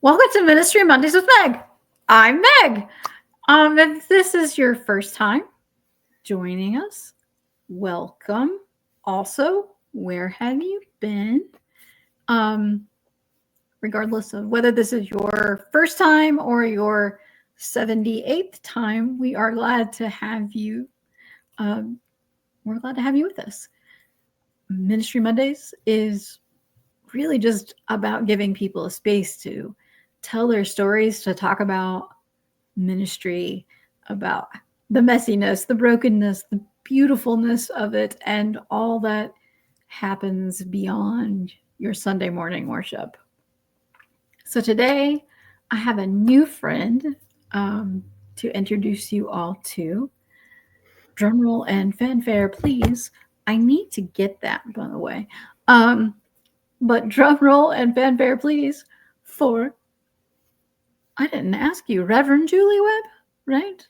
Welcome to Ministry Mondays with Meg. I'm Meg. If this is your first time joining us, welcome. Also, where have you been? Um, Regardless of whether this is your first time or your 78th time, we are glad to have you. Um, we're glad to have you with us. Ministry Mondays is really just about giving people a space to tell their stories, to talk about ministry, about the messiness, the brokenness, the beautifulness of it, and all that happens beyond your Sunday morning worship. So today, I have a new friend to introduce you all to. Drumroll and fanfare, please. I need to get that, by the way. Um, but drumroll and fanfare, please, for I didn't ask you, Reverend Julie Webb, right?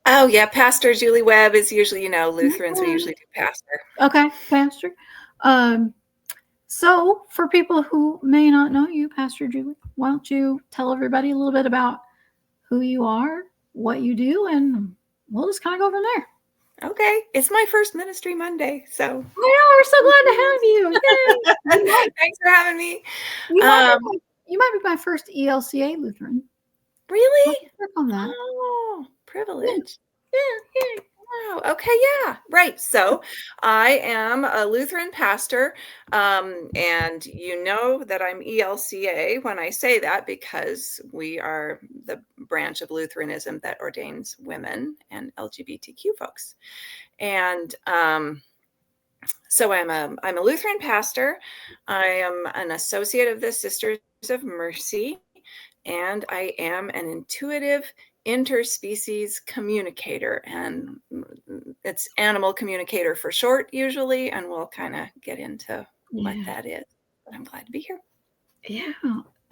Oh, yeah. Pastor Julie Webb is usually, Lutherans, we usually do pastor. Okay, Pastor. Um, so, for people who may not know you, Pastor Julie, why don't you tell everybody a little bit about who you are, what you do, and we'll just kind of go from there. Okay. It's my first Ministry Monday, so. I know, we're so glad to have you. Yay. Thanks for having me. You might be my first ELCA Lutheran. Really? Work on that. Oh, privilege. Yeah. Wow. Okay, yeah. Right. So I am a Lutheran pastor, and you know that I'm ELCA when I say that because we are the branch of Lutheranism that ordains women and LGBTQ folks. And so I'm a Lutheran pastor. I am an associate of the Sisters of Mercy, and I am an intuitive interspecies communicator, and it's animal communicator for short usually, and we'll kind of get into what that is. But I'm glad to be here. Yeah.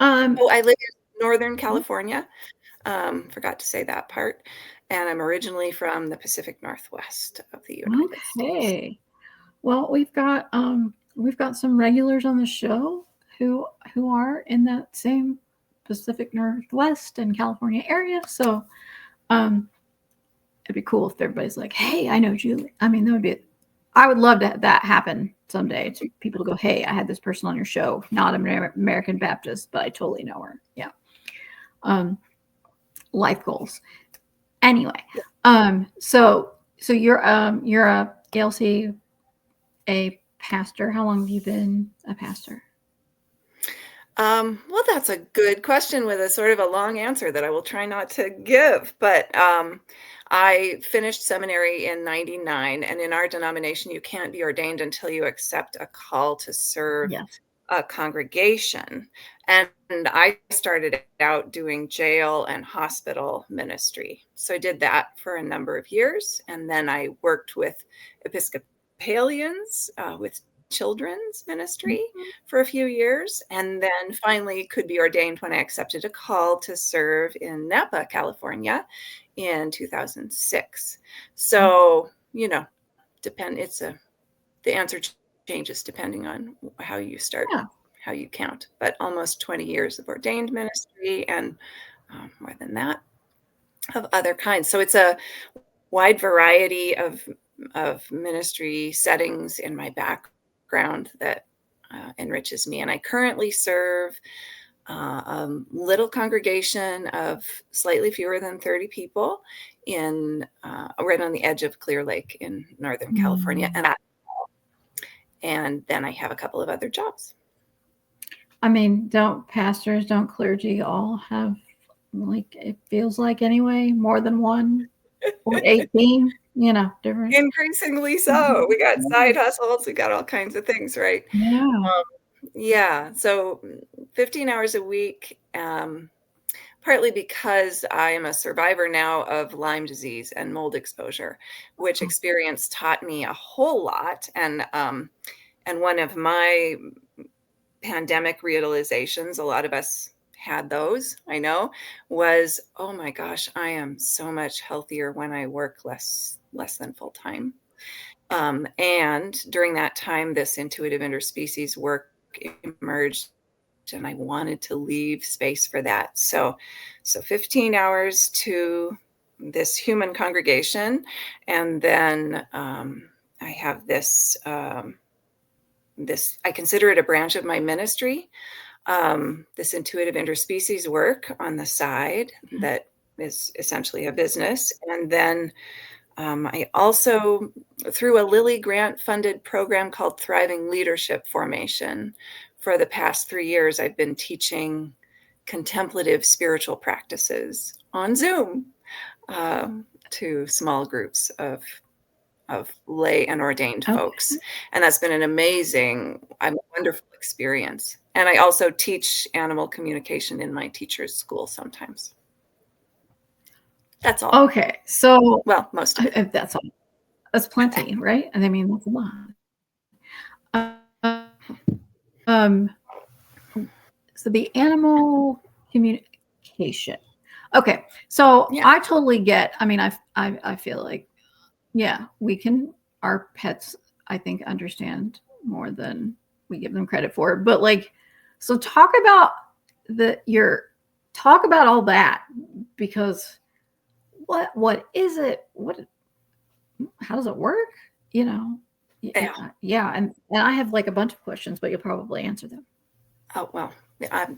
Oh, I live in Northern California. Forgot to say that part. And I'm originally from the Pacific Northwest of the United States. Okay. Well, we've got some regulars on the show who are in that same Pacific Northwest and California area. So it'd be cool if everybody's like, "Hey, I know Julie." I mean, that would be. I would love to have that happen someday. To people to go, "Hey, I had this person on your show, not an American Baptist, but I totally know her." Yeah. Life goals. Anyway, so you're a ELC, a pastor. How long have you been a pastor? Well, that's a good question with a sort of a long answer that I will try not to give. But I finished seminary in '99, and in our denomination, you can't be ordained until you accept a call to serve a congregation. And I started out doing jail and hospital ministry. So I did that for a number of years. And then I worked with Episcopalians, with children's ministry for a few years, and then finally could be ordained when I accepted a call to serve in Napa, California in 2006. So, the answer changes depending on how you start, how you count, but almost 20 years of ordained ministry and more than that of other kinds. So it's a wide variety of ministry settings in my background that enriches me. And I currently serve a little congregation of slightly fewer than 30 people in right on the edge of Clear Lake in Northern California. And then I have a couple of other jobs. I mean, don't clergy all have, like, it feels like anyway, more than one or 18, different. Increasingly so. We got side hustles. We got all kinds of things, right? Yeah. Yeah. So 15 hours a week, partly because I am a survivor now of Lyme disease and mold exposure, which experience taught me a whole lot. And one of my pandemic realizations, a lot of us had those, I know, was, oh my gosh, I am so much healthier when I work less than full time. And during that time, this intuitive interspecies work emerged and I wanted to leave space for that. So 15 hours to this human congregation, and then I have this I consider it a branch of my ministry, this intuitive interspecies work on the side that is essentially a business. And then I also, through a Lilly grant funded program called Thriving Leadership Formation, for the past 3 years, I've been teaching contemplative spiritual practices on Zoom to small groups of lay and ordained Okay. folks. And that's been a wonderful experience. And I also teach animal communication in my teacher's school sometimes. That's all. Okay. So Well, most of it. if that's all. That's plenty, right? And I mean, that's a lot. Um, so the animal communication. Okay, so Yeah. I totally get. I mean, I feel like, yeah, we can. Our pets, I think, understand more than we give them credit for. But like, so talk about talk about all that, because what is it? How does it work? You know, Yeah. yeah, and I have like a bunch of questions, but you'll probably answer them. Oh, well,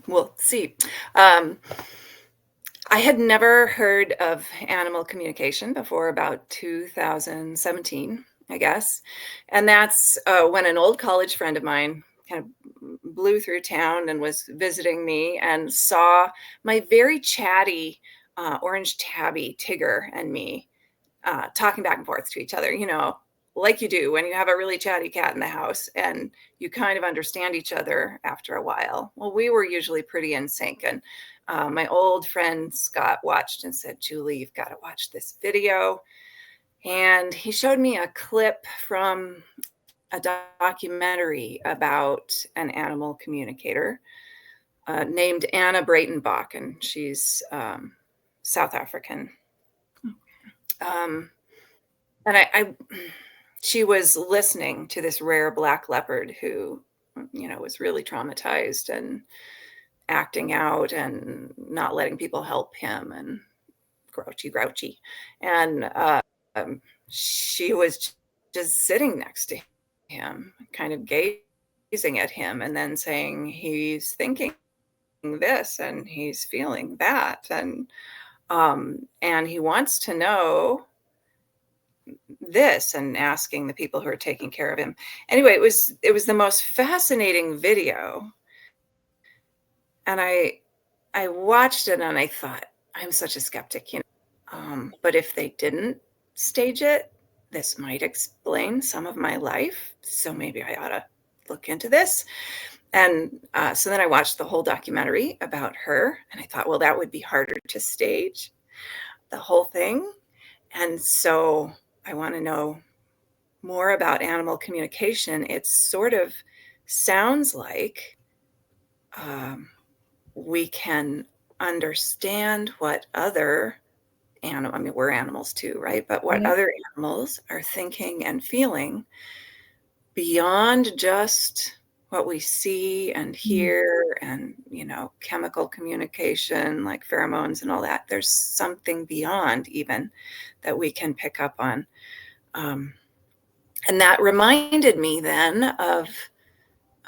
we'll see. Um, I had never heard of animal communication before about 2017, I guess. And that's when an old college friend of mine kind of blew through town and was visiting me and saw my very chatty orange tabby Tigger and me talking back and forth to each other, like you do when you have a really chatty cat in the house and you kind of understand each other after a while. Well, we were usually pretty in sync. And my old friend Scott watched and said, Julie, you've got to watch this video. And he showed me a clip from a documentary about an animal communicator named Anna Breitenbach, and she's South African. And she was listening to this rare black leopard who, was really traumatized and acting out and not letting people help him and grouchy. And she was just sitting next to him, kind of gazing at him and then saying, he's thinking this and he's feeling that. And he wants to know this, and asking the people who are taking care of him. Anyway, it was the most fascinating video. And I watched it and I thought, I'm such a skeptic, but if they didn't stage it, this might explain some of my life. So maybe I ought to look into this. And so then I watched the whole documentary about her, and I thought, well, that would be harder to stage, the whole thing. And so I want to know more about animal communication. It sort of sounds like we can understand what other animal, I mean, we're animals too, right? But what other animals are thinking and feeling beyond just what we see and hear and, chemical communication like pheromones and all that. There's something beyond even that we can pick up on. And that reminded me then of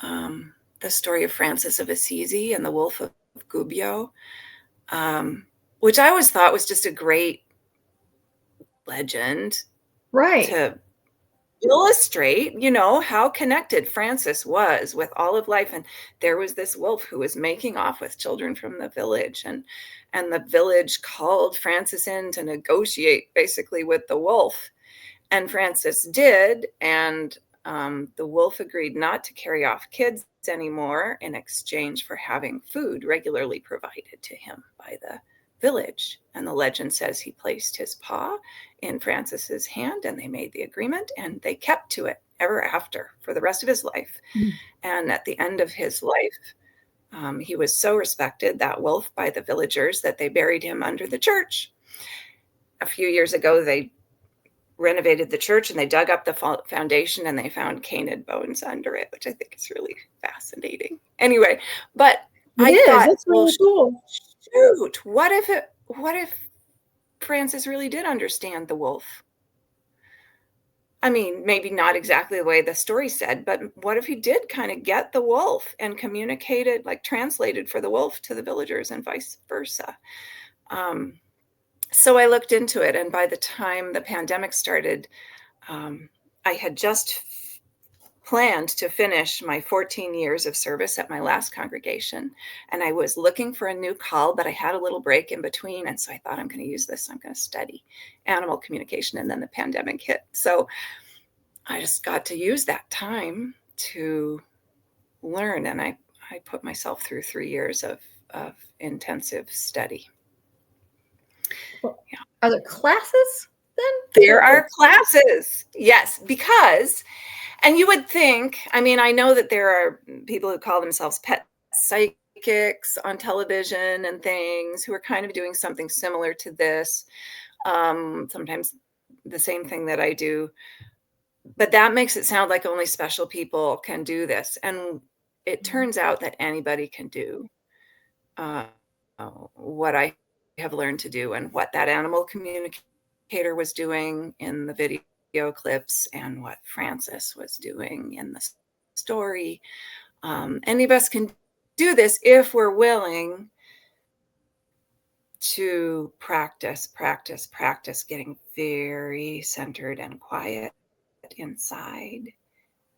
the story of Francis of Assisi and the Wolf of Gubbio, which I always thought was just a great legend Right. to illustrate, how connected Francis was with all of life. And there was this wolf who was making off with children from the village, and the village called Francis in to negotiate basically with the wolf. And Francis did, and the wolf agreed not to carry off kids anymore in exchange for having food regularly provided to him by the village. And the legend says he placed his paw in Francis's hand, and they made the agreement, and they kept to it ever after for the rest of his life. And at the end of his life, he was so respected, that wolf, by the villagers, that they buried him under the church. A few years ago, they renovated the church and they dug up the foundation and they found canid bones under it, which I think is really fascinating. Anyway, but I thought, That's well, really cool. shoot, what if Francis really did understand the wolf? I mean, maybe not exactly the way the story said, but what if he did kind of get the wolf and communicated, like translated for the wolf to the villagers and vice versa? Um, so I looked into it, and by the time the pandemic started, um, I had just planned to finish my 14 years of service at my last congregation. And I was looking for a new call, but I had a little break in between. And so I thought, I'm going to use this. I'm going to study animal communication. And then the pandemic hit. So I just got to use that time to learn. And I put myself through 3 years of intensive study. Well, Yeah. are there classes then? There are classes. Yes, because, and you would think, I mean, I know that there are people who call themselves pet psychics on television and things who are kind of doing something similar to this. Sometimes the same thing that I do, but that makes it sound like only special people can do this. And it turns out that anybody can do uh, what I have learned to do and what that animal communicator was doing in the video clips and what Francis was doing in the story. Any of us can do this if we're willing to practice getting very centered and quiet inside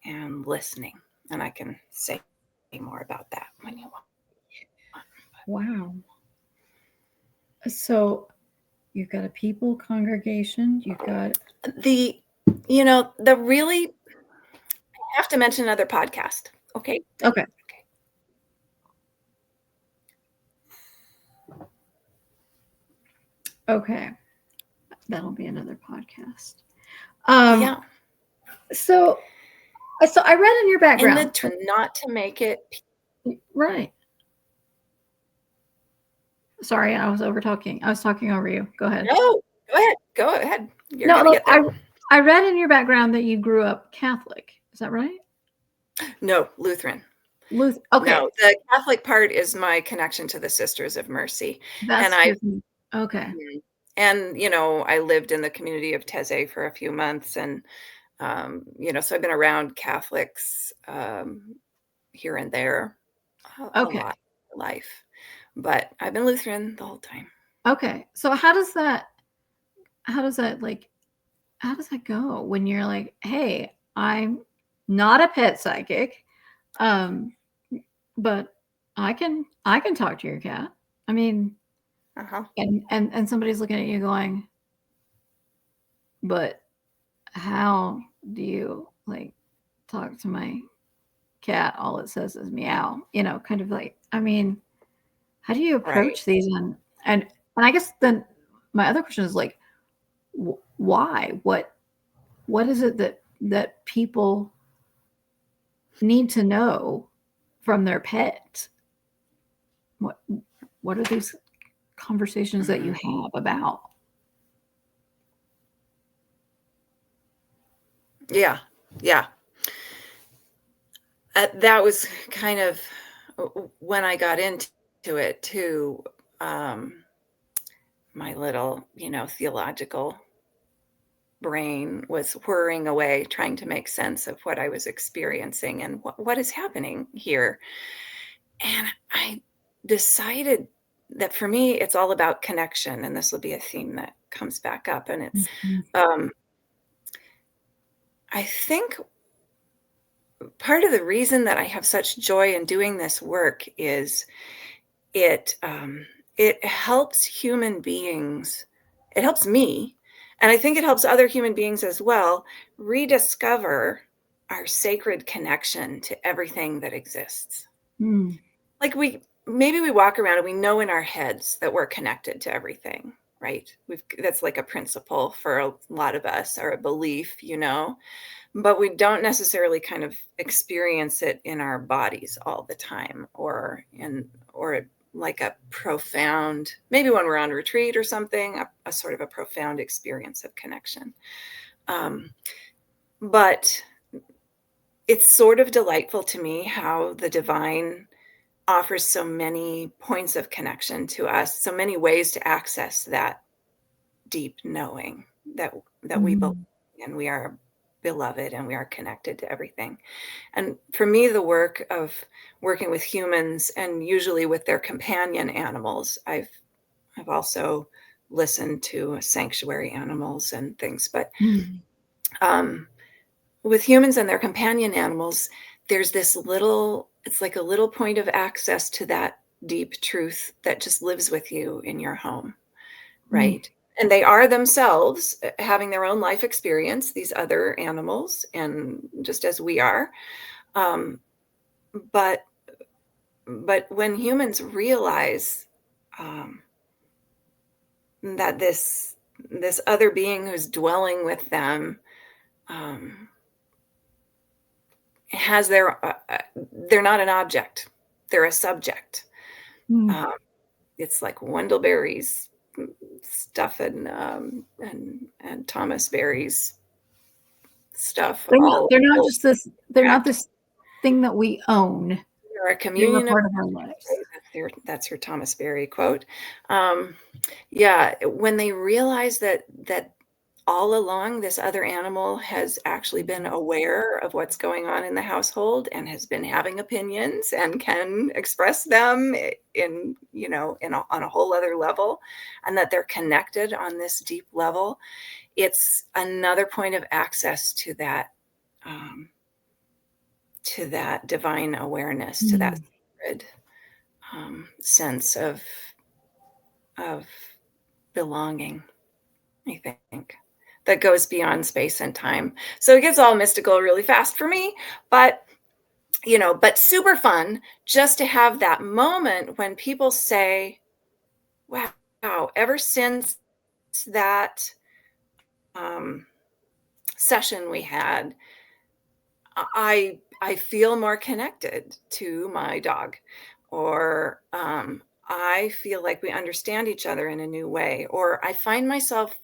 and listening. And I can say more about that when you want. Wow. So you've got a people congregation. You've got The really, I have to mention another podcast. Okay. okay. Okay. That'll be another podcast. Yeah. So I read in your background. And not to make it Right. Sorry, I was over talking. I was talking over you. Go ahead. No, go ahead. You're No, gonna look, get there. I read in your background that you grew up Catholic. Is that right? No, Lutheran. Okay. No, the Catholic part is my connection to the Sisters of Mercy. That's And okay. and I lived in the community of Teze for a few months, and so I've been around Catholics here and there a Okay. lot of life, but I've been Lutheran the whole time. Okay. So how does that go when you're like, hey, I'm not a pet psychic, but I can talk to your cat. I mean, and somebody's looking at you going, but how do you like talk to my cat? All it says is meow. Kind of like, I mean, how do you approach these? And I guess then my other question is like, why? What is it that people need to know from their pet? What are these conversations that you have about? Yeah. That was kind of when I got into it too. My little, theological brain was whirring away, trying to make sense of what I was experiencing and what is happening here. And I decided that for me, it's all about connection. And this will be a theme that comes back up. And it's, I think part of the reason that I have such joy in doing this work is it helps human beings. It helps me, and I think it helps other human beings as well, rediscover our sacred connection to everything that exists. Like maybe we walk around and we know in our heads that we're connected to everything, right? That's like a principle for a lot of us, or a belief, but we don't necessarily kind of experience it in our bodies all the time, or like a profound, maybe when we're on retreat or something, a sort of a profound experience of connection. But it's sort of delightful to me how the divine offers so many points of connection to us, so many ways to access that deep knowing that we believe Mm. and we are beloved and we are connected to everything. And for me, the work of working with humans and usually with their companion animals, I've also listened to sanctuary animals and things, but Mm. um, with humans and their companion animals, there's this little, it's like a little point of access to that deep truth that just lives with you in your home, Mm. right? And they are themselves having their own life experience, these other animals, and just as we are. Um, but but when humans realize um, that this other being who's dwelling with them um, has they're not an object, they're a subject. Mm. Um, it's like Wendell stuff and Thomas Berry's stuff all They're not all just this they're not connected. this thing that we own. They're a They're a communion of part of our lives. that's your Thomas Berry quote. Um, yeah, when they realize that all along this other animal has actually been aware of what's going on in the household and has been having opinions and can express them in, on a whole other level, and that they're connected on this deep level, it's another point of access um, to that divine awareness, to that Mm. sacred sense of belonging, I think, that goes beyond space and time. So it gets all mystical really fast for me, but but super fun just to have that moment when people say, "Wow, ever since that um, session we had, I feel more connected to my dog," or I feel like we understand each other in a new way, or I find myself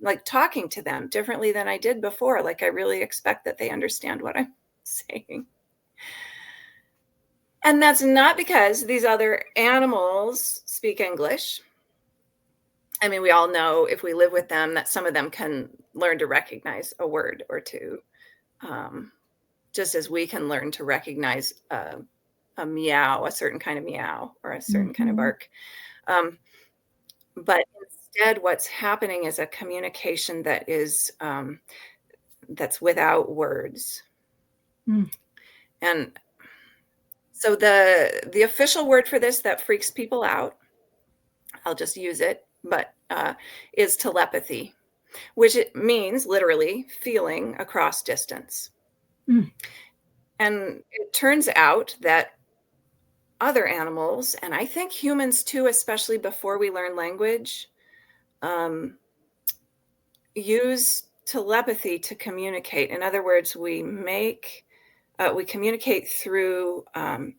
like talking to them differently than I did before. Like I really expect that they understand what I'm saying. And that's not because these other animals speak English. I mean, we all know if we live with them that some of them can learn to recognize a word or two, um, just as we can learn to recognize a meow, a certain kind of meow, or a certain kind of Mhm. bark. Um, but instead, what's happening is a communication that's without words. Mm. And so the official word for this that freaks people out, I'll just use it, but is telepathy, which it means literally feeling across distance. Mm. And it turns out that other animals, and I think humans too, especially before we learn language, um, use telepathy to communicate. In other words, we communicate through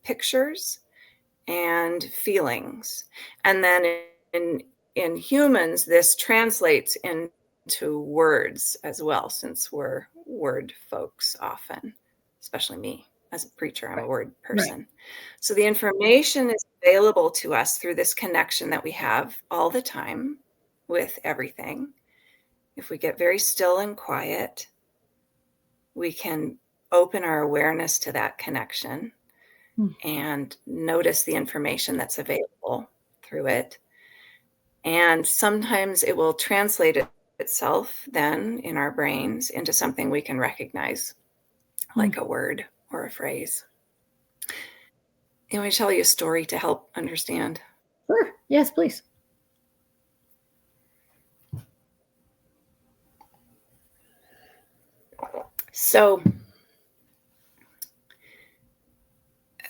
pictures and feelings. And then in in humans, this translates into words as well, since we're word folks often, especially me as a preacher, I'm a Right. word Right. person. So the information is available to us through this connection that we have all the time with everything. If we get very still and quiet, we can open our awareness to that connection Mm. and notice the information that's available through it. And sometimes it will translate itself then in our brains into something we can recognize, Mm. like a word or a phrase. Let me tell you a story to help understand. Sure. Yes, please. So,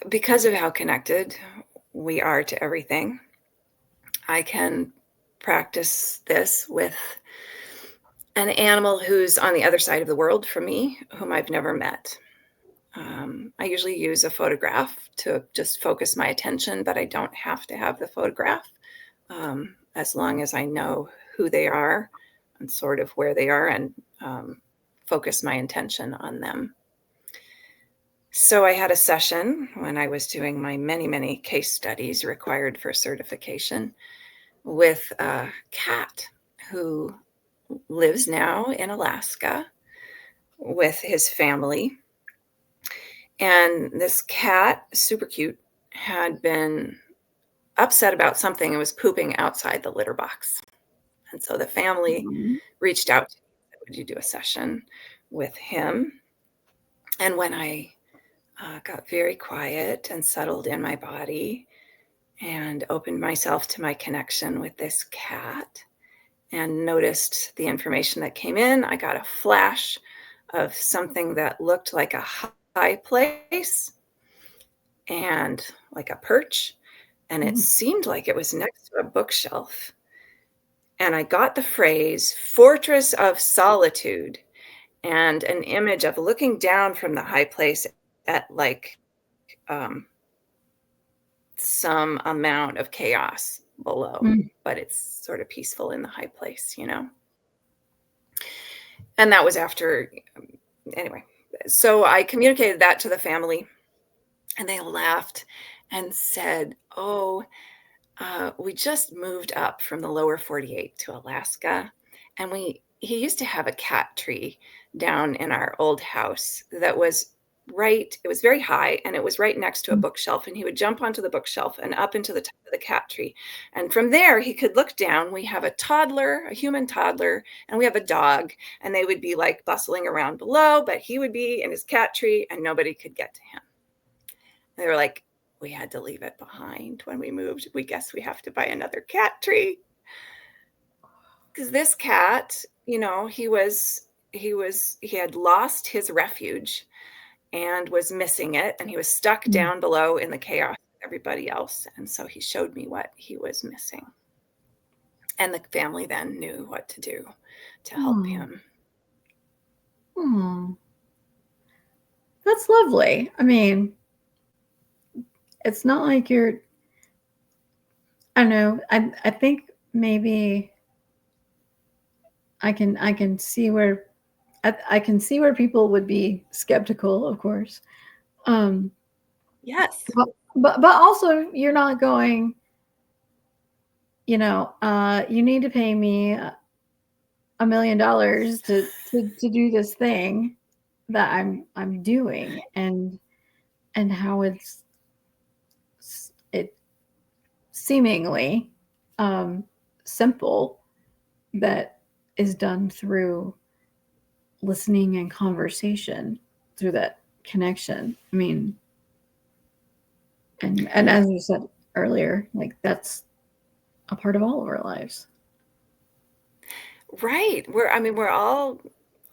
because of how connected we are to everything, I can practice this with an animal who's on the other side of the world from me, whom I've never met. I usually use a photograph to just focus my attention, but I don't have to have the photograph as long as I know who they are and sort of where they are and focus my intention on them. So I had a session when I was doing my many, many case studies required for certification with a cat who lives now in Alaska with his family. And this cat, super cute, had been upset about something and was pooping outside the litter box. And so the family Mhm. reached out to me, said, would you do a session with him? And when I got very quiet and settled in my body and opened myself to my connection with this cat and noticed the information that came in, I got a flash of something that looked like a high place and like a perch. And it Mhm. seemed like it was next to a bookshelf. And I got the phrase "fortress of solitude" and an image of looking down from the high place at like um, some amount of chaos below, Mm. but it's sort of peaceful in the high place, you know? And that was after, anyway. So I communicated that to the family, and they laughed and said, "Oh, we just moved up from the lower 48 to Alaska, and he used to have a cat tree down in our old house that was it was very high and it was right next to a Mm. bookshelf, and he would jump onto the bookshelf and up into the top of the cat tree. And from there he could look down. We have a toddler, a human toddler, and we have a dog, and they would be like bustling around below, but he would be in his cat tree and nobody could get to him." They were like, "We had to leave it behind when we moved. We guess we have to buy another cat tree." Because this cat, he had lost his refuge and was missing it, and he was stuck Mm. down below in the chaos with everybody else, and so he showed me what he was missing, and the family then knew what to do to help Oh. him. Oh. That's lovely. I mean, it's not like you're I don't know. I think maybe I can see where I can see where people would be skeptical, of course. Um, Yes. but also you're not going, you need to pay me $1 million to do this thing that I'm doing, and how it seemingly um, simple that is done through listening and conversation, through that connection. I mean, and as you said earlier, like that's a part of all of our lives. Right. We're all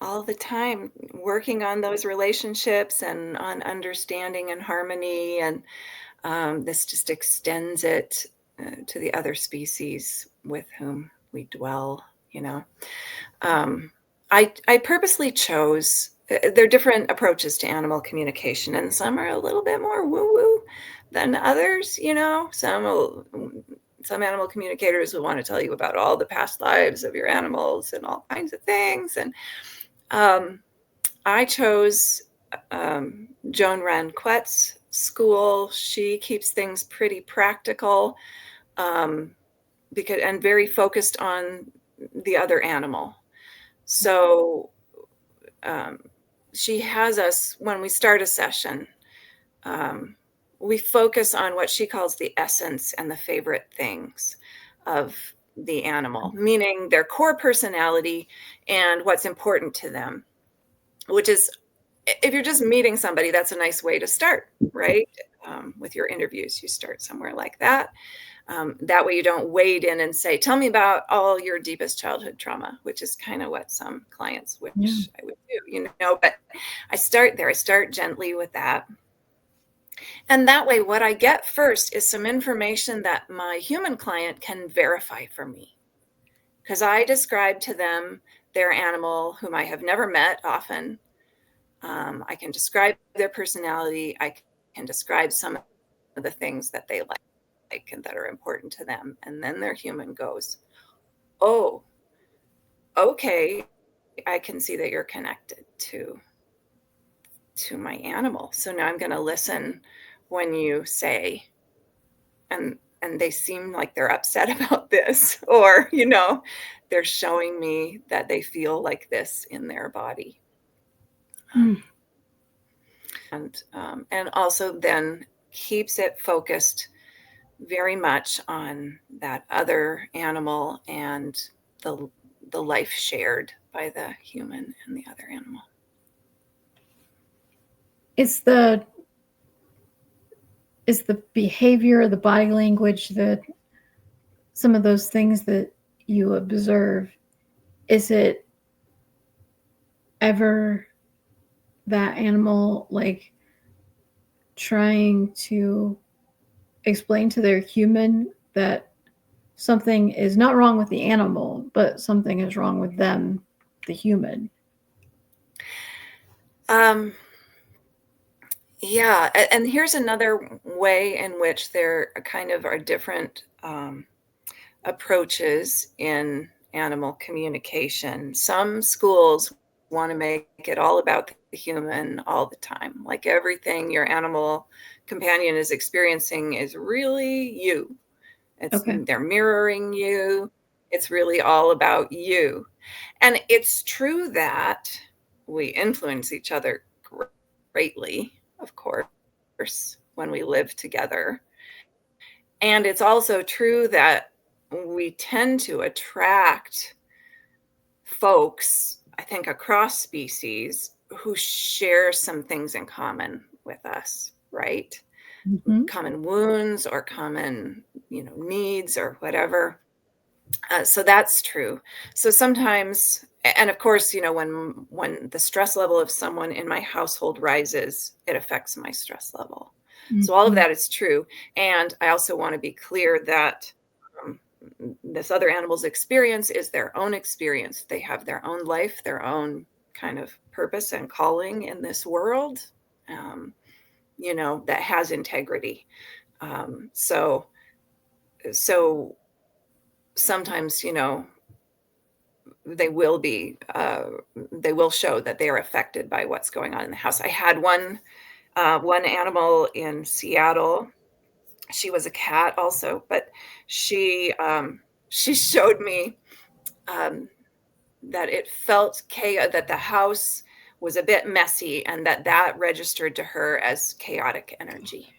the time working on those relationships and on understanding and harmony, and this just extends it to the other species with whom we dwell, you know. Um, I purposely chose, there are different approaches to animal communication, and some are a little bit more woo-woo than others, you know. Some animal communicators will want to tell you about all the past lives of your animals and all kinds of things. And um, I chose Joan Ranquet's school. She keeps things pretty practical, um, and very focused on the other animal. So um, she has us, when we start a session, um, we focus on what she calls the essence and the favorite things of the animal, meaning their core personality and what's important to them, which is, if you're just meeting somebody, that's a nice way to start, right? With your interviews, you start somewhere like that. That way you don't wade in and say, "Tell me about all your deepest childhood trauma," which is kind of what some clients Yeah. wish I would do, but I start there. I start gently with that. And that way, what I get first is some information that my human client can verify for me. Because I describe to them their animal, whom I have never met often. I can describe their personality. I can describe some of the things that they like and that are important to them. And then their human goes, "Oh, okay, I can see that you're connected to to my animal. So now I'm going to listen when you say, and they seem like they're upset about this, or, they're showing me that they feel like this in their body. Mm. And also then keeps it focused very much on that other animal and the life shared by the human and the other animal. Is the behavior, the body language, some of those things that you observe, is it ever that animal like trying to explain to their human that something is not wrong with the animal, but something is wrong with them, the human? Yeah, and here's another way in which there kind of are different approaches in animal communication. Some schools want to make it all about the human all the time, like everything your animal companion is experiencing is really you. Okay. They're mirroring you. It's really all about you. And it's true that we influence each other greatly, of course, when we live together. And it's also true that we tend to attract folks, I think, across species who share some things in common with us, right? Mm-hmm. Common wounds or common, needs or whatever. So that's true. So sometimes, and of course, when the stress level of someone in my household rises, it affects my stress level. So all of Mm-hmm. that is true. And I also want to be clear that um, this other animal's experience is their own experience. They have their own life, their own kind of purpose and calling in this world, that has integrity. So sometimes, they will show that they are affected by what's going on in the house. I had one animal in Seattle. She was a cat also, but she showed me that it felt chaos, that the house was a bit messy, and that registered to her as chaotic energy.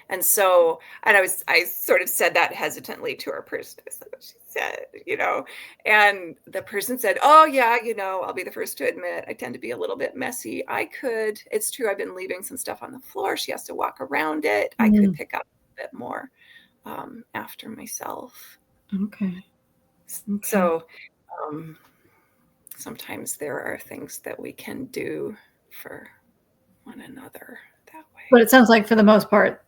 And so, and I sort of said that hesitantly to her person. I said what she said, and the person said, "Oh yeah, I'll be the first to admit I tend to be a little bit messy. It's true. I've been leaving some stuff on the floor. She has to walk around it. I could pick up a bit more after myself." Okay. Okay. So sometimes there are things that we can do for one another that way. But it sounds like for the most part,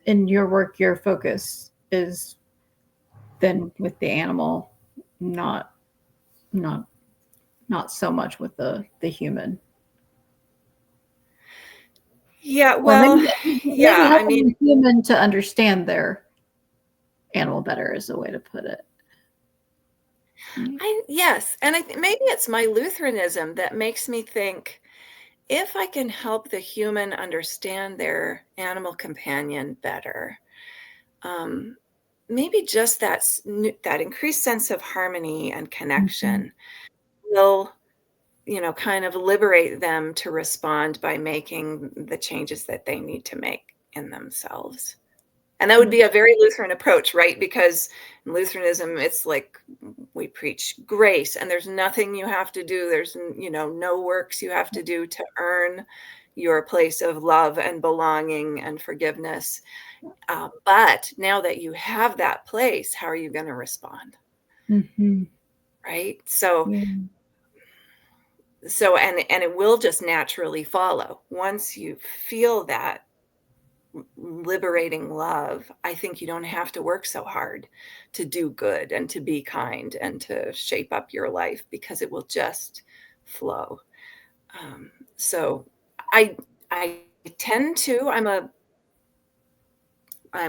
in your work, your focus is then with the animal, not not not so much with the human. Yeah, Or well, maybe yeah, I helping mean, the human to understand their animal better is a way to put it. Right? yes, and maybe it's my Lutheranism that makes me think if I can help the human understand their animal companion better, um, maybe just that increased sense of harmony and Mm-hmm. connection will, kind of liberate them to respond by making the changes that they need to make in themselves. And that would be a very Lutheran approach, right? Because in Lutheranism, it's like we preach grace and there's nothing you have to do. There's, no works you have to do to earn your place of love and belonging and forgiveness. But now that you have that place, how are you going to respond? Mm-hmm. Right. So, Yeah. and it will just naturally follow once you feel that liberating love. I think you don't have to work so hard to do good and to be kind and to shape up your life because it will just flow. So I I tend to I'm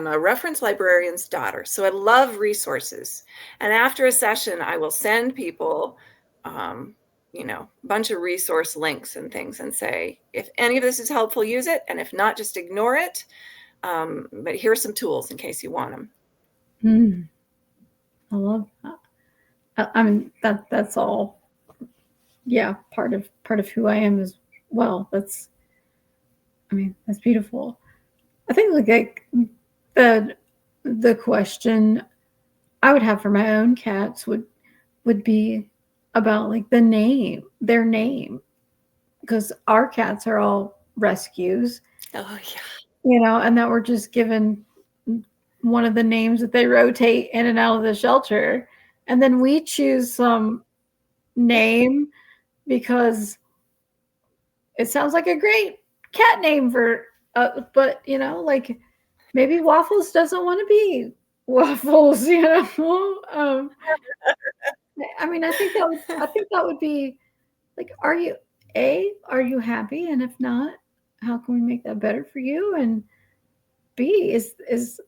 a reference librarian's daughter, so I love resources. And after a session, I will send people, um, bunch of resource links and things and say, if any of this is helpful, use it. And if not, just ignore it. But here's some tools in case you want them. I love that. I mean, that's all. Yeah, part of who I am as well. That's beautiful. I think like the question I would have for my own cats would be about like their name, because our cats are all rescues. Oh yeah. And that we're just given one of the names that they rotate in and out of the shelter, and then we choose some name because it sounds like a great cat name for but like maybe Waffles doesn't want to be Waffles. I think that would be like, are you happy, and if not, how can we make that better for you? And B, is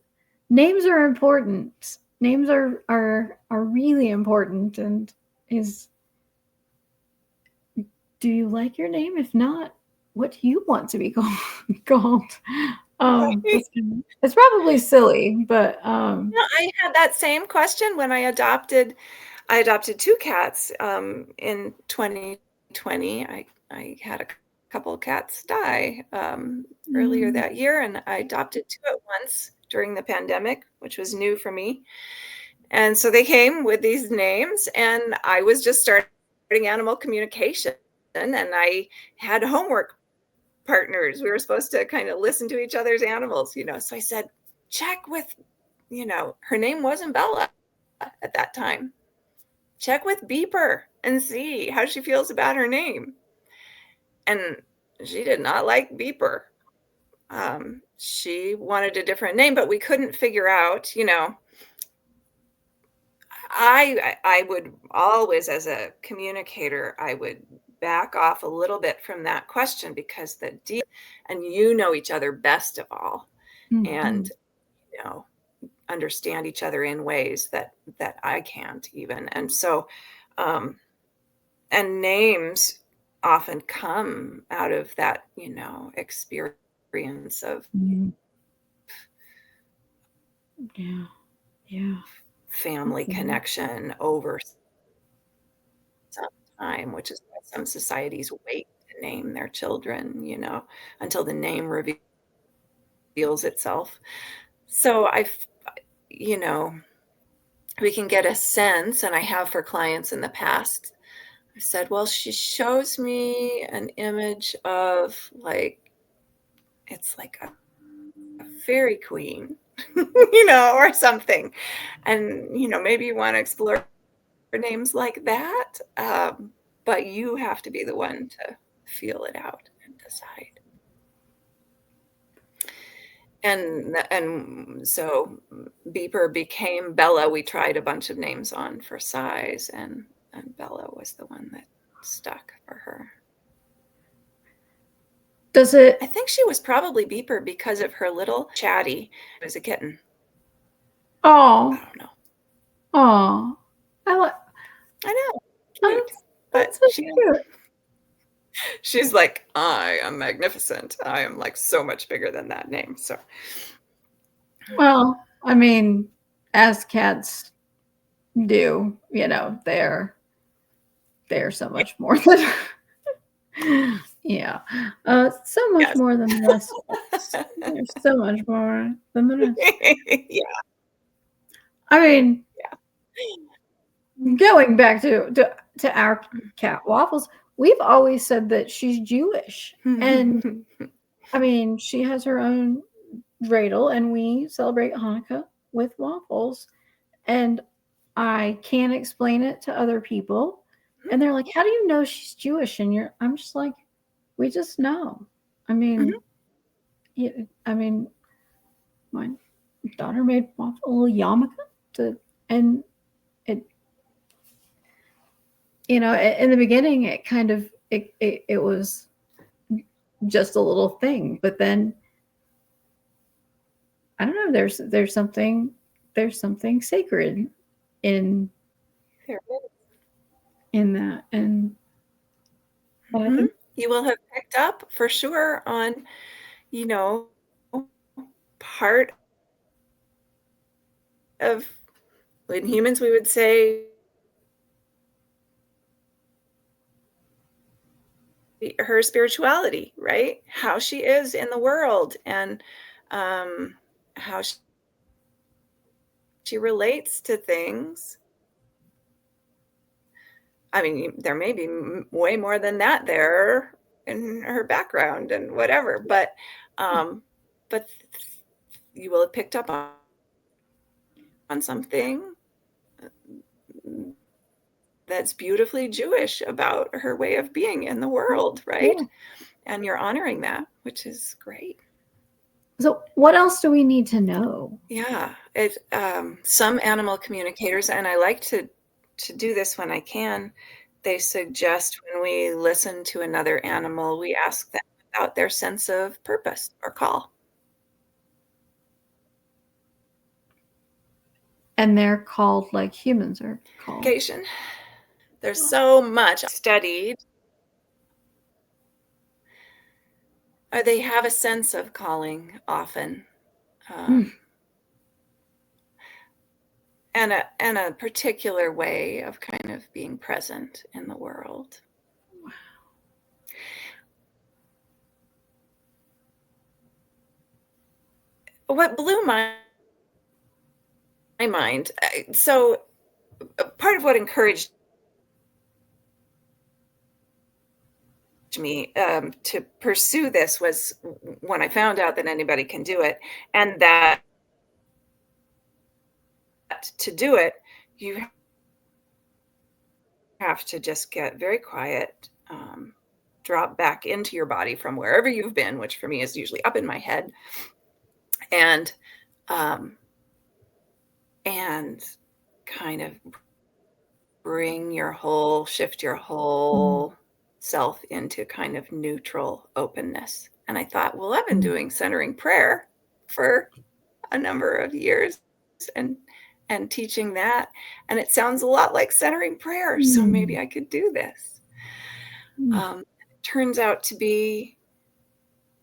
names are important. Names are really important. And do you like your name? If not, what do you want to be called? It's probably silly, but I had that same question when I adopted 2 cats in 2020. I had a couple of cats die earlier that year, and I adopted 2 at once during the pandemic, which was new for me. And so they came with these names, and I was just starting animal communication, and I had homework partners. We were supposed to kind of listen to each other's animals. So I said, check with, her name wasn't Bella at that time. Check with Beeper and see how she feels about her name. And she did not like Beeper. She wanted a different name, but we couldn't figure out, I would always, as a communicator, I would back off a little bit from that question, because and each other best of all, and understand each other in ways that I can't even. And so and names often come out of that, experience of family connection over some time, which is why some societies wait to name their children, until the name reveals itself. So we can get a sense, and I have for clients in the past. I said, well, she shows me an image of it's like a fairy queen, or something. And, maybe you want to explore names like that. But you have to be the one to feel it out and decide. And so Beeper became Bella. We tried a bunch of names on for size, and Bella was the one that stuck for her. I think she was probably Beeper because of her little chatty as a kitten. Oh, I don't know. Oh, I know. Cute. That's so cute. She's like, I am magnificent. I am like so much bigger than that name. So, well, as cats do, they're so much more than so much more than the rest of us. They're so much more than the rest. Going back to our cat Waffles, we've always said that she's Jewish, and she has her own dreidel, and we celebrate Hanukkah with Waffles, and I can't explain it to other people, and they're like, how do you know she's Jewish? And I'm just like, we just know. My daughter made a little yarmulke and it, in the beginning, it kind of, it was just a little thing, but then I don't know, there's something sacred in that. And Mhm. You will have picked up for sure on, you know, part of in humans, we would say her spirituality, right? How she is in the world and how she relates to things. I mean, there may be way more than that there in her background and whatever, but you will have picked up on something that's beautifully Jewish about her way of being in the world, right? Yeah. And you're honoring that, which is great. So, what else do we need to know? Yeah, some animal communicators, and I like to do this when I can, they suggest when we listen to another animal, we ask them about their sense of purpose or call. And they're called like humans are called. Communication. There's so much studied. They have a sense of calling often, Mm. um, and a particular way of kind of being present in the world. What blew my mind, so part of what encouraged me to pursue this was when I found out that anybody can do it, and that to do it, you have to just get very quiet, drop back into your body from wherever you've been, which for me is usually up in my head, and um, and kind of shift your Mm. whole self into kind of neutral openness. And I thought, well, I've been Mm. doing centering prayer for a number of years and and teaching that, and it sounds a lot like centering prayer, so Mm. maybe I could do this. Mm. It turns out to be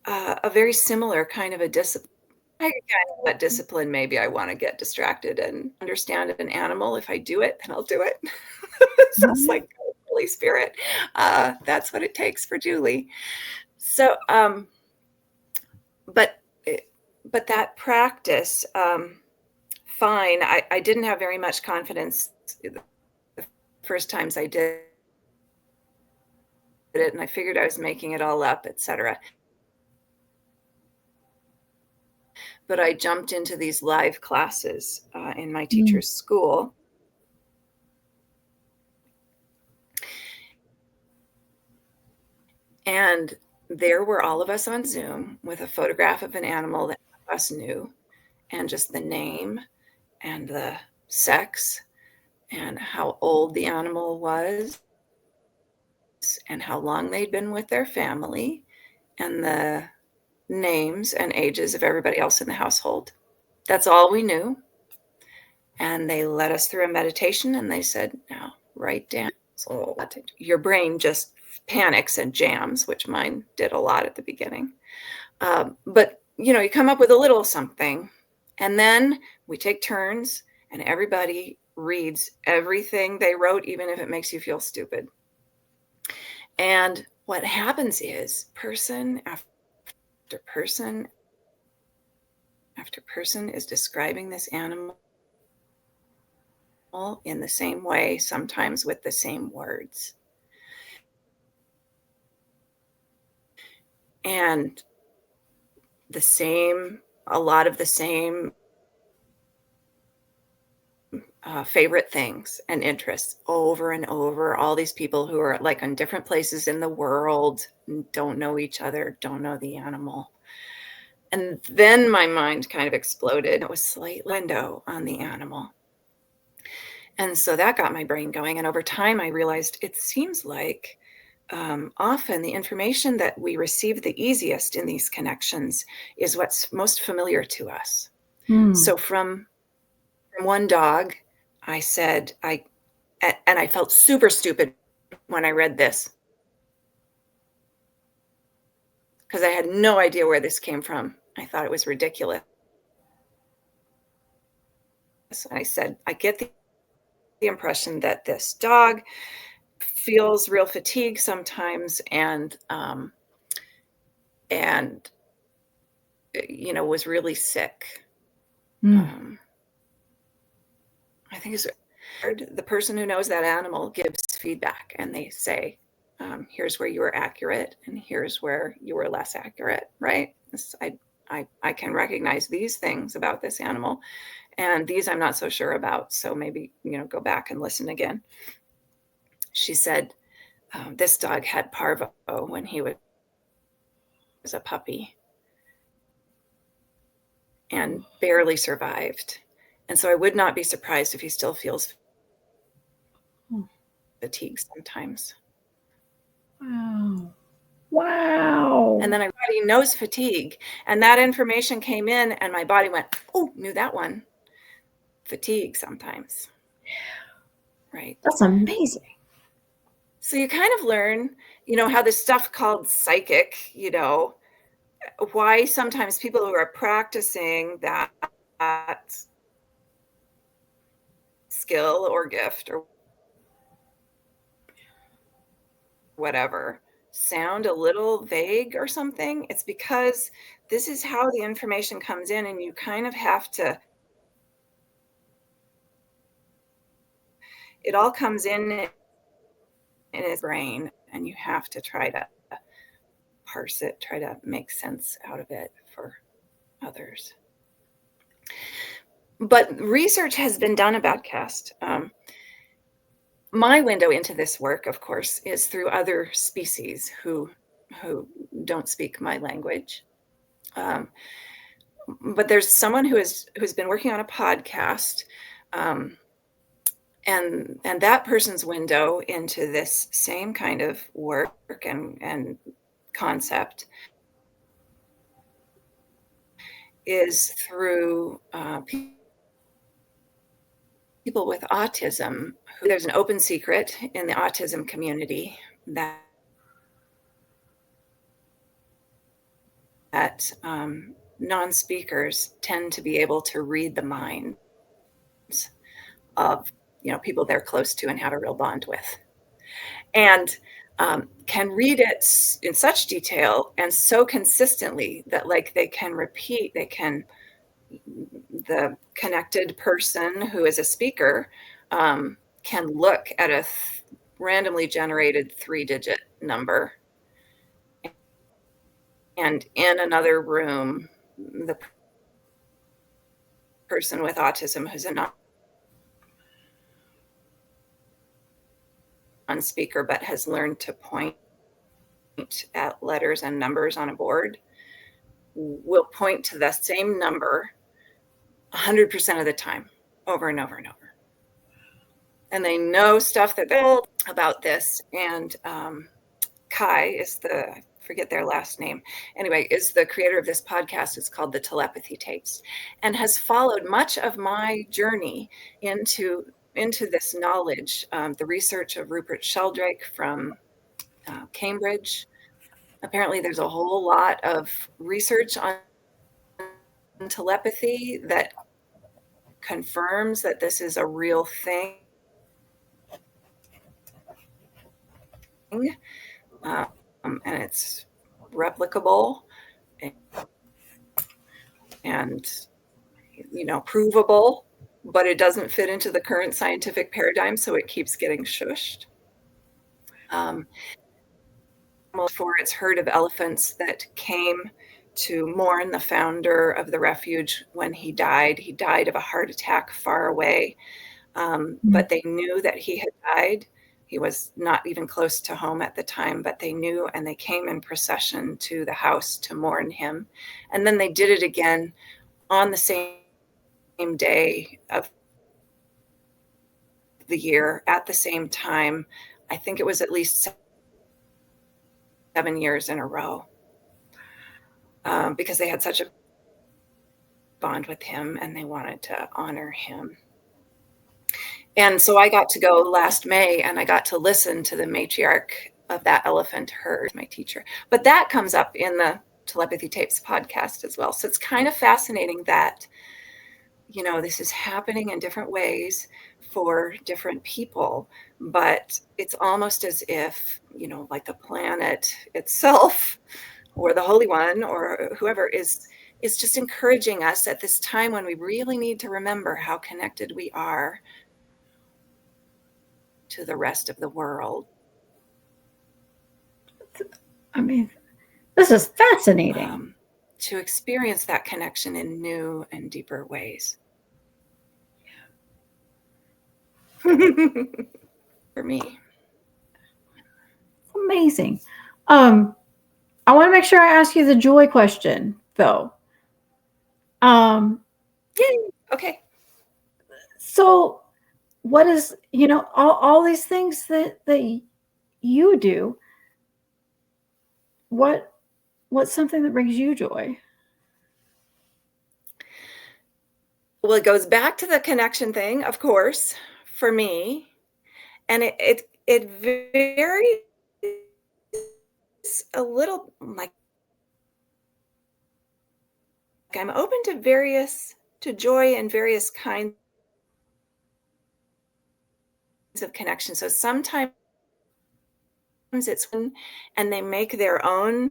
a very similar kind of a discipline. I kind of what discipline maybe I want to get distracted and understand an animal. If I do it, then I'll do it. Sounds like Holy Spirit. That's what it takes for Julie. So, but but that practice, fine. I didn't have very much confidence the first times I did it, and I figured I was making it all up, etc. But I jumped into these live classes in my Mm. teacher's school. And there were all of us on Zoom with a photograph of an animal that none of us knew, and just the name and the sex and how old the animal was and how long they'd been with their family and the names and ages of everybody else in the household. That's all we knew. And they led us through a meditation and they said, now write down. So your brain just panics and jams, which mine did a lot at the beginning. But you come up with a little something, and then we take turns, and everybody reads everything they wrote, even if it makes you feel stupid. And what happens is person after person after person is describing this animal in the same way, sometimes with the same words. And a lot of the same favorite things and interests over and over. All these people who are like in different places in the world, don't know each other, don't know the animal. And then my mind kind of exploded. It was slight window on the animal. And so that got my brain going. And over time, I realized it seems like often the information that we receive the easiest in these connections is what's most familiar to us. Mm. So from one dog, I said, and I felt super stupid when I read this. because I had no idea where this came from. I thought it was ridiculous. I said, I get the impression that this dog feels real fatigue sometimes and was really sick. Mm. I think it's the person who knows that animal gives feedback, and they say, here's where you were accurate and here's where you were less accurate, right? I can recognize these things about this animal, and these I'm not so sure about, so maybe go back and listen again. She said, this dog had parvo when he was a puppy and barely survived, and so I would not be surprised if he still feels fatigue sometimes. Wow. And then my body knows fatigue, and that information came in and my body went, oh, knew that one. Fatigue sometimes. Right. That's amazing. So you kind of learn, how this stuff called psychic, why sometimes people who are practicing that skill or gift or whatever sound a little vague or something. It's because this is how the information comes in, and you kind of have to, it all comes in his brain, and you have to try to parse it, try to make sense out of it for others. But research has been done about podcast. My window into this work, of course, is through other species who don't speak my language. But there's someone who's been working on a podcast, and that person's window into this same kind of work and concept is through people with autism. There's an open secret in the autism community that non-speakers tend to be able to read the minds of people they're close to and have a real bond with, and can read it in such detail and so consistently that they can repeat, the connected person who is a speaker can look at a randomly generated 3-digit number, and in another room, the person with autism who's a non-speaker but has learned to point at letters and numbers on a board will point to the same number 100% of the time, over and over and over. And they know stuff that they're told about this. And Kai is I forget their last name. Anyway, is the creator of this podcast. It's called The Telepathy Tapes, and has followed much of my journey into this knowledge. The research of Rupert Sheldrake from Cambridge. Apparently, there's a whole lot of research on telepathy that confirms that this is a real thing. And it's replicable and provable, but it doesn't fit into the current scientific paradigm, so it keeps getting shushed. For its herd of elephants that came to mourn the founder of the refuge when he died. He died of a heart attack far away, but they knew that he had died. He was not even close to home at the time, but they knew, and they came in procession to the house to mourn him. And then they did it again on the same day of the year at the same time. I think it was at least 7 years in a row, because they had such a bond with him and they wanted to honor him. And so I got to go last May, and I got to listen to the matriarch of that elephant herd, my teacher. But that comes up in the Telepathy Tapes podcast as well. So it's kind of fascinating that, this is happening in different ways for different people, but it's almost as if, like the planet itself or the Holy One or whoever is just encouraging us at this time when we really need to remember how connected we are to the rest of the world. I mean, this is fascinating. To experience that connection in new and deeper ways. For me. Amazing. I want to make sure I ask you the joy question, though. Yay. Okay. So, what is all these things that you do? What's something that brings you joy? Well, it goes back to the connection thing, of course, for me, and it varies a little. Like I'm open to joy and various kinds of connection. So sometimes it's when, and they make their own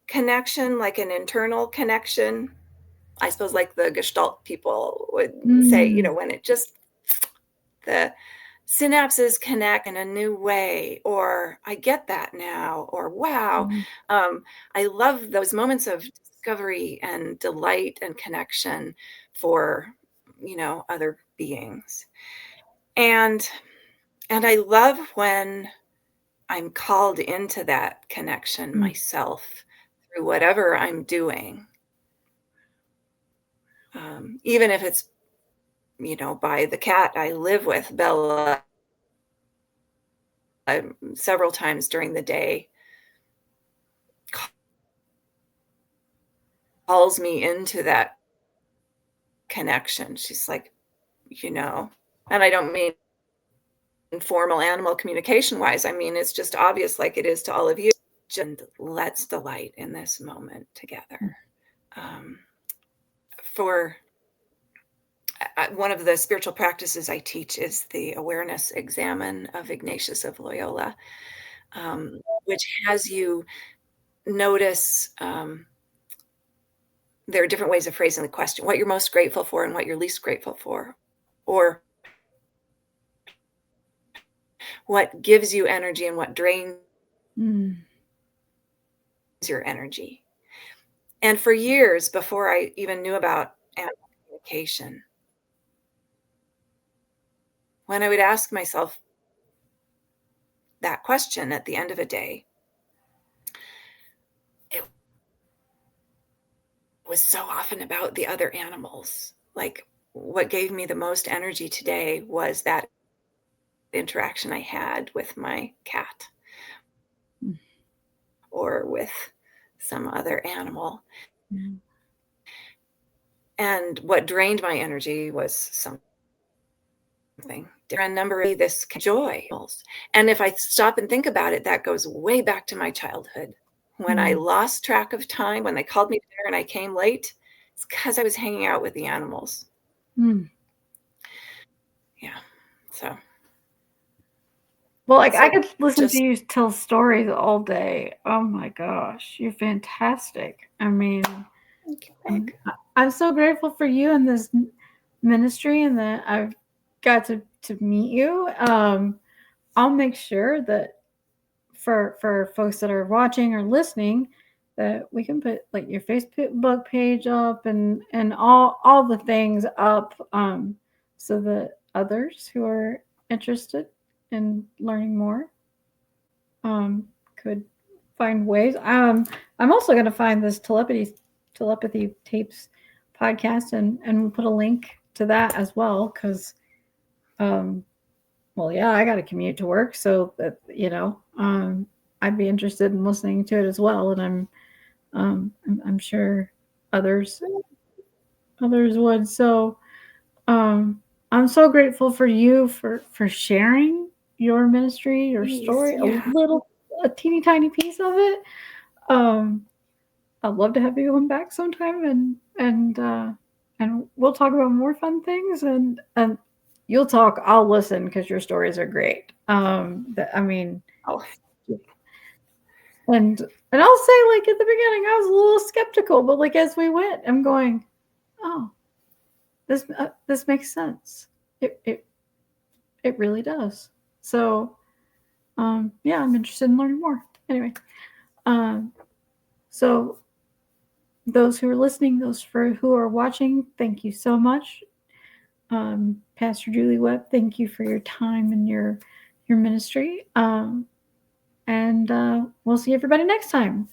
connection, like an internal connection. I suppose like the Gestalt people would say, when it just, the synapses connect in a new way, or I get that now, or wow. I love those moments of discovery and delight and connection for, other beings. And I love when I'm called into that connection myself through whatever I'm doing. Even if it's, by the cat I live with, Bella, several times during the day, calls me into that connection. She's like, and I don't mean formal animal communication wise. I mean, it's just obvious, like it is to all of you. Just let's delight in this moment together. For one of the spiritual practices I teach is the awareness examen of Ignatius of Loyola, which has you notice, there are different ways of phrasing the question, what you're most grateful for and what you're least grateful for, or what gives you energy and what drains your energy. And for years before I even knew about animal communication, when I would ask myself that question at the end of a day, it was so often about the other animals. Like what gave me the most energy today was that interaction I had with my cat or with some other animal. And what drained my energy was something. A number of this joy. And if I stop and think about it, that goes way back to my childhood. When I lost track of time, when they called me there and I came late, it's because I was hanging out with the animals. Yeah. So. Well, like I could listen to you tell stories all day. Oh my gosh, you're fantastic. I mean, I'm so grateful for you and this ministry, and that I've got to meet you. I'll make sure that for folks that are watching or listening, that we can put like your Facebook page up and all the things up, so that others who are interested in learning more could find ways. I'm also going to find this telepathy tapes podcast, and we'll put a link to that as well, because well, yeah, I got to commute to work, so that I'd be interested in listening to it as well, and I'm sure others would. So I'm so grateful for you for sharing your ministry, your Please, story, yeah. a teeny tiny piece of it. I'd love to have you come back sometime and we'll talk about more fun things and you'll talk. I'll listen because your stories are great. I mean, Oh, and I'll say like at the beginning I was a little skeptical, but like as we went, I'm going, oh, this makes sense. It really does. So yeah, I'm interested in learning more. Anyway, so those who are listening, who are watching, thank you so much. Pastor Julie Webb, thank you for your time and your ministry. And we'll see everybody next time.